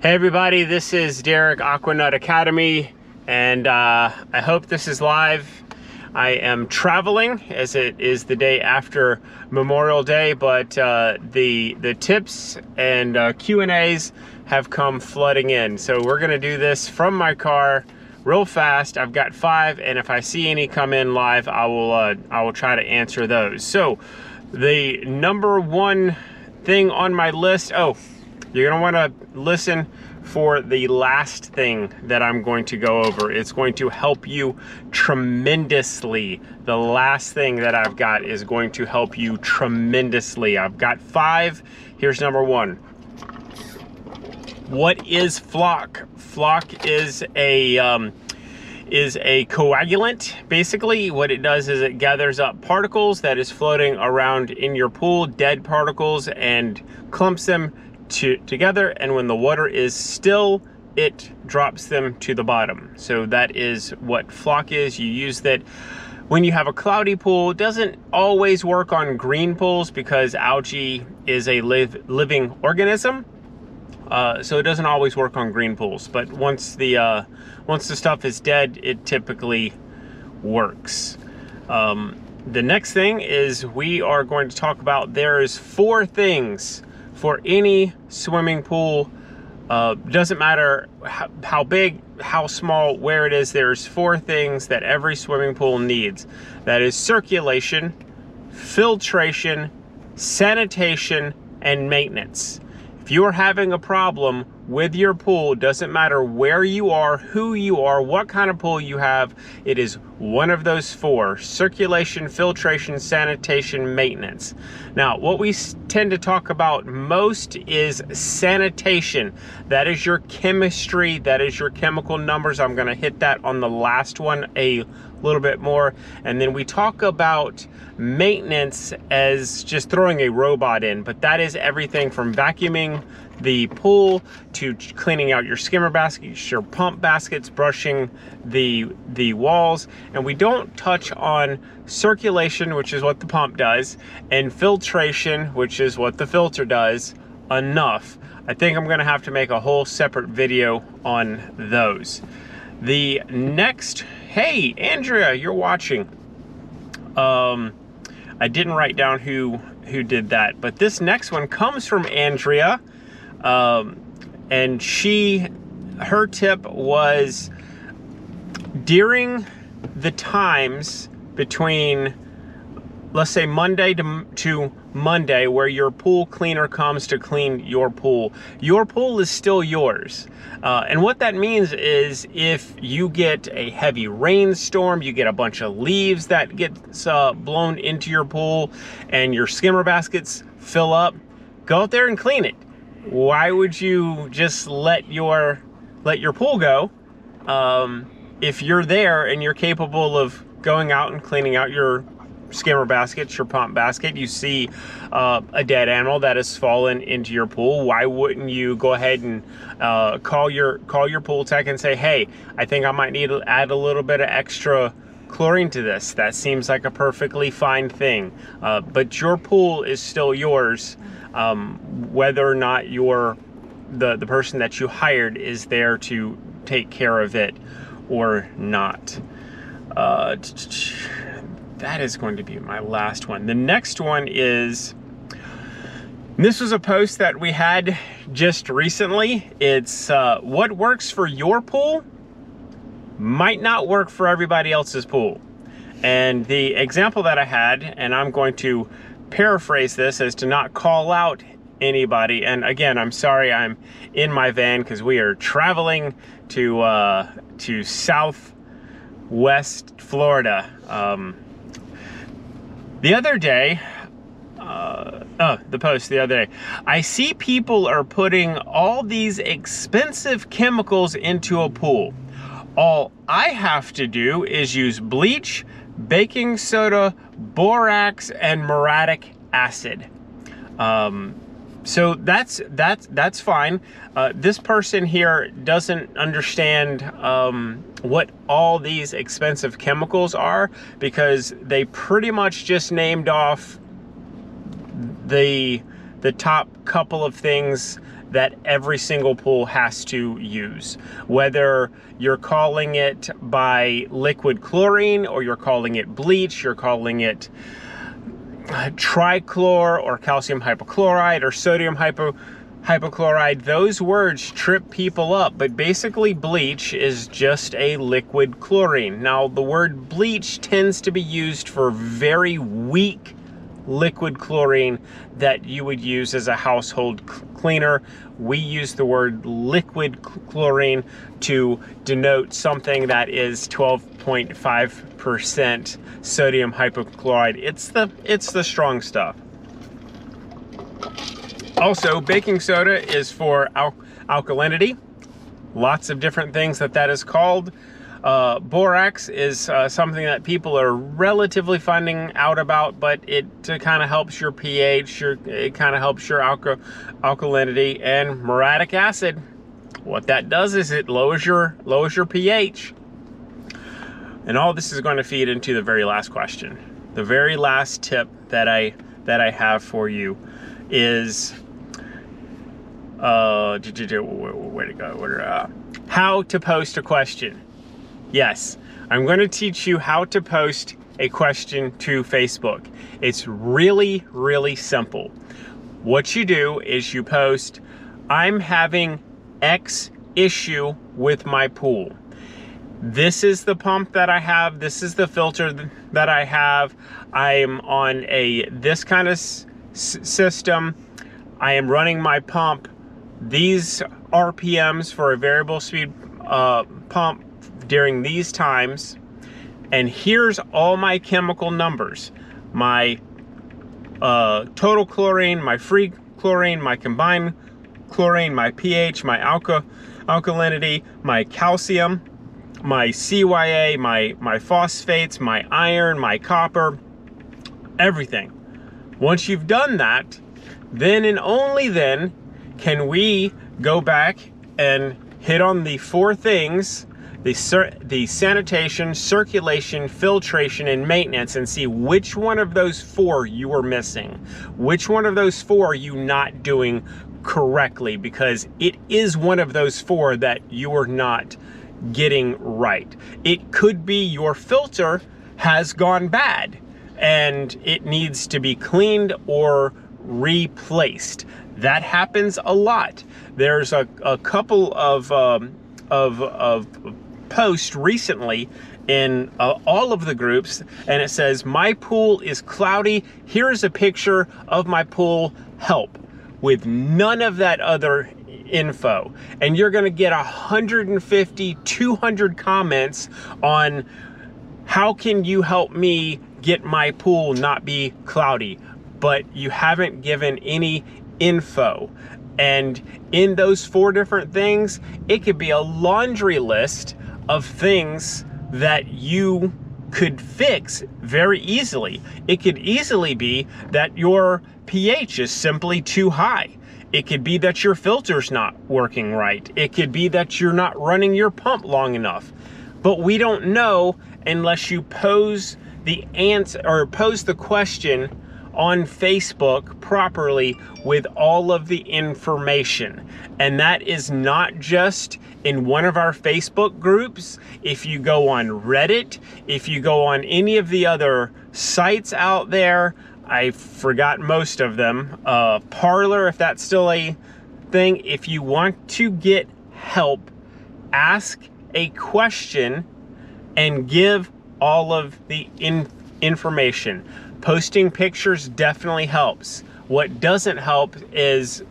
Hey everybody, this is Derek, Aquanut Academy, and I hope this is live. I am traveling as it is the day after Memorial Day, but the tips and Q&As have come flooding in. So we're gonna do this from my car real fast. I've got 5, and if I see any come in live, I will try to answer those. So the number one thing on my list, you're gonna wanna listen for the last thing that I'm going to go over. It's going to help you tremendously. The last thing that I've got is going to help you tremendously. I've got 5. Here's number 1. What is Floc? Floc is a coagulant. Basically, what it does is it gathers up particles that is floating around in your pool, dead particles, and clumps them together, and when the water is still, it drops them to the bottom. So that is what Floc is. You use that when you have a cloudy pool. It doesn't always work on green pools because algae is a living organism. So it doesn't always work on green pools, but once the stuff is dead, it typically works. The next thing is we are going to talk about, there's 4 things for any swimming pool. Doesn't matter how big, how small, where it is, there's 4 things that every swimming pool needs. That is circulation, filtration, sanitation, and maintenance. If you are having a problem with your pool, doesn't matter where you are, who you are, what kind of pool you have, it is one of those 4: circulation, filtration, sanitation, maintenance. Now, what we tend to talk about most is sanitation. That is your chemistry, that is your chemical numbers. I'm gonna hit that on the last one a little bit more. And then we talk about maintenance as just throwing a robot in, but that is everything from vacuuming the pool to cleaning out your skimmer baskets, your pump baskets, brushing the walls. And we don't touch on circulation, which is what the pump does, and filtration, which is what the filter does, enough. I think I'm gonna have to make a whole separate video on those. The next, hey Andrea, you're watching. I didn't write down who did that, but this next one comes from Andrea. And her tip was during the times between, let's say, Monday to Monday, where your pool cleaner comes to clean your pool is still yours. And what that means is if you get a heavy rainstorm, you get a bunch of leaves that gets blown into your pool and your skimmer baskets fill up, go out there and clean it. Why would you just let your pool go if you're there and you're capable of going out and cleaning out your skimmer baskets, your pump basket? You see a dead animal that has fallen into your pool. Why wouldn't you go ahead and call your pool tech and say, hey, I think I might need to add a little bit of extra chlorine to this? That seems like a perfectly fine thing. But your pool is still yours, whether or not the person that you hired is there to take care of it or not. That is going to be my last one. The next one is, this was a post that we had just recently. It's what works for your pool might not work for everybody else's pool. And the example that I had, and I'm going to paraphrase this as to not call out anybody. And again, I'm sorry, I'm in my van because we are traveling to Southwest Florida. The other day, the post the other day, I see people are putting all these expensive chemicals into a pool. All I have to do is use bleach, baking soda, borax, and muriatic acid. So that's fine. This person here doesn't understand what all these expensive chemicals are, because they pretty much just named off the top couple of things that every single pool has to use. Whether you're calling it by liquid chlorine, or you're calling it bleach, you're calling it trichlor or calcium hypochlorite or sodium hypochlorite, those words trip people up, but basically bleach is just a liquid chlorine. Now, the word bleach tends to be used for very weak liquid chlorine that you would use as a household cleaner. We use the word liquid chlorine to denote something that is 12.5% sodium hypochlorite. It's the strong stuff. Also, baking soda is for alkalinity. Lots of different things that is called. Borax is something that people are relatively finding out about, but it kind of helps your pH, it kind of helps your alkalinity. And muriatic acid, what that does is it lowers your pH. And all this is going to feed into the very last question. The very last tip that I have for you is where to go? How to post a question. Yes, I'm going to teach you how to post a question to Facebook. It's really, really simple. What you do is you post, I'm having X issue with my pool. This is the pump that I have. This is the filter that I have. I am on this kind of system. I am running my pump these RPMs for a variable speed pump during these times, and here's all my chemical numbers: my total chlorine, my free chlorine, my combined chlorine, my pH, my alkalinity, my calcium, my CYA, my phosphates, my iron, my copper, everything. Once you've done that, then and only then can we go back and hit on the 4 things: the sanitation, circulation, filtration, and maintenance, and see which one of those 4 you are missing. Which one of those 4 are you not doing correctly, because it is one of those 4 that you are not getting right. It could be your filter has gone bad and it needs to be cleaned or replaced. That happens a lot. There's a couple of posts recently in all of the groups, and it says, my pool is cloudy, here's a picture of my pool, help, with none of that other info. And you're going to get 150, 200 comments on how can you help me get my pool not be cloudy, but you haven't given any info. And in those 4 different things, it could be a laundry list of things that you could fix very easily. It could easily be that your pH is simply too high. It could be that your filter's not working right. It could be that you're not running your pump long enough. But we don't know unless you pose the answer or pose the question on Facebook properly with all of the information. And that is not just in one of our Facebook groups. If you go on Reddit, if you go on any of the other sites out there, I forgot most of them, Parlor, if that's still a thing. If you want to get help, ask a question and give all of the information. Posting pictures definitely helps. What doesn't help is,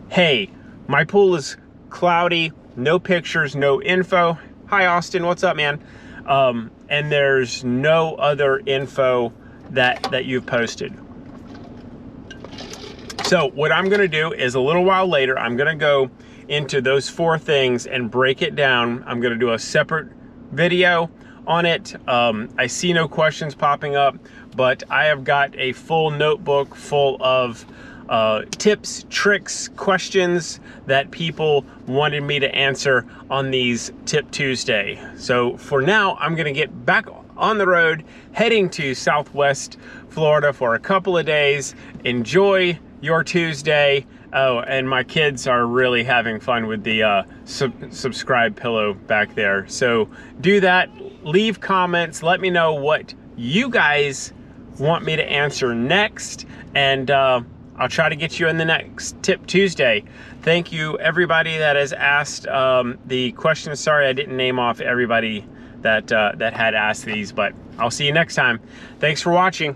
hey, my pool is cloudy, no pictures, no info. Hi, Austin, what's up, man? And there's no other info that you've posted. So what I'm gonna do is a little while later, I'm gonna go into those 4 things and break it down. I'm gonna do a separate video on it. I see no questions popping up, but I have got a full notebook full of tips, tricks, questions that people wanted me to answer on these Tip Tuesday. So for now, I'm gonna get back on the road, heading to Southwest Florida for a couple of days. Enjoy your Tuesday, Oh, and my kids are really having fun with the subscribe pillow back there. So do that. Leave comments. Let me know what you guys want me to answer next. And I'll try to get you in the next Tip Tuesday. Thank you, everybody that has asked the questions. Sorry I didn't name off everybody that, that had asked these, but I'll see you next time. Thanks for watching.